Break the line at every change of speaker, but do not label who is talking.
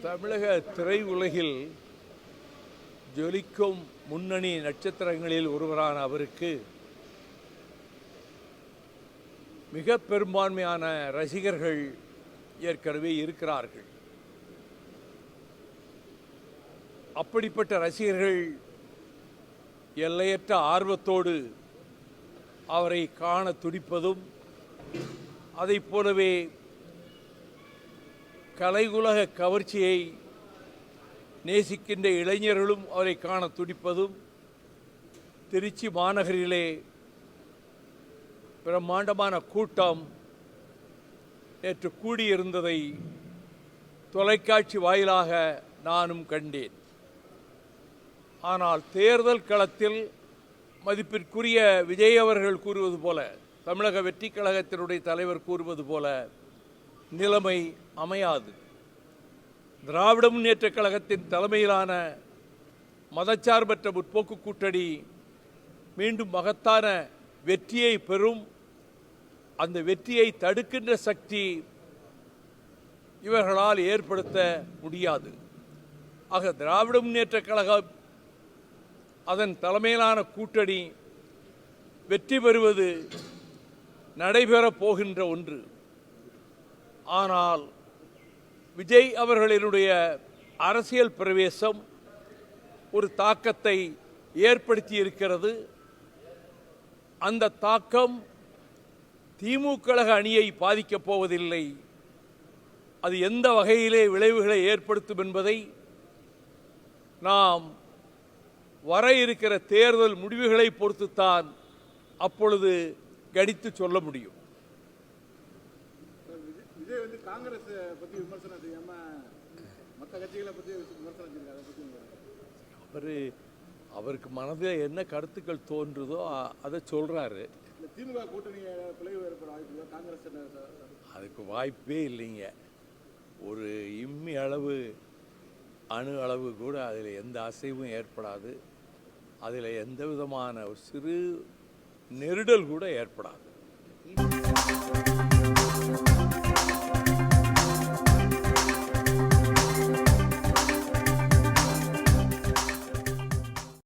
தமிழக திரையுலகில் ஜொலிக்கும் முன்னணி நட்சத்திரங்களில் ஒருவரான அவருக்கு மிக பெரும்பான்மையான ரசிகர்கள் ஏற்கனவே இருக்கிறார்கள். அப்படிப்பட்ட ரசிகர்கள் எல்லையற்ற ஆர்வத்தோடு அவரை காண துடிப்பதும், அதைப் போலவே கலையுலக கவர்ச்சியை நேசிக்கின்ற இளைஞர்களும் அவரை காண துடிப்பதும், திருச்சி மாநகரிலே பிரம்மாண்டமான கூட்டம் நேற்று கூடியிருந்ததை தொலைக்காட்சி வாயிலாக நானும் கண்டேன். ஆனால் தேர்தல் களத்தில் மதிப்பிற்குரிய விஜய் அவர்கள் கூறுவது போல, தமிழக வெற்றி கழகத்தினுடைய தலைவர் கூறுவது போல நிலைமை அமையாது. திராவிட முன்னேற்றக் கழகத்தின் தலைமையிலான மதச்சார்பற்ற முற்போக்கு கூட்டணி மீண்டும் மகத்தான வெற்றியை பெறும். அந்த வெற்றியை தடுக்கின்ற சக்தி இவர்களால் ஏற்படுத்த முடியாது. ஆக திராவிட முன்னேற்றக் கழகம், அதன் தலைமையிலான கூட்டணி வெற்றி பெறுவது நடைபெறப் போகின்ற ஒன்று. ஆனால் விஜய் அவர்களினுடைய அரசியல் பிரவேசம் ஒரு தாக்கத்தை ஏற்படுத்தி இருக்கிறது. அந்த தாக்கம் திமுக கழக அணியை பாதிக்கப் போவதில்லை. அது எந்த வகையிலே விளைவுகளை ஏற்படுத்தும் என்பதை நாம் வர இருக்கிற தேர்தல் முடிவுகளை பொறுத்துத்தான் அப்பொழுது கணித்து சொல்ல முடியும்.
விஜய் வந்து காங்கிரஸ் பத்தி விமர்சனம் செய்யாம மற்ற கட்சிகளை பத்தி விமர்சனம் செய்யறாரு.
அவருக்கு மனதில் என்ன கருத்துக்கள் தோன்றுதோ அதை சொல்றாரு.
திமுக கூட்டணி பிளவு ஏற்பட வாய்ப்பு காங்கிரஸ்
அதுக்கு வாய்ப்பே இல்லைங்க. ஒரு இம்மி அளவு, அணு அளவு கூட அதில் எந்த அசைவும் ஏற்படாது. அதில் எந்த விதமான ஒரு சிறு நெருடல் கூட ஏற்படாது.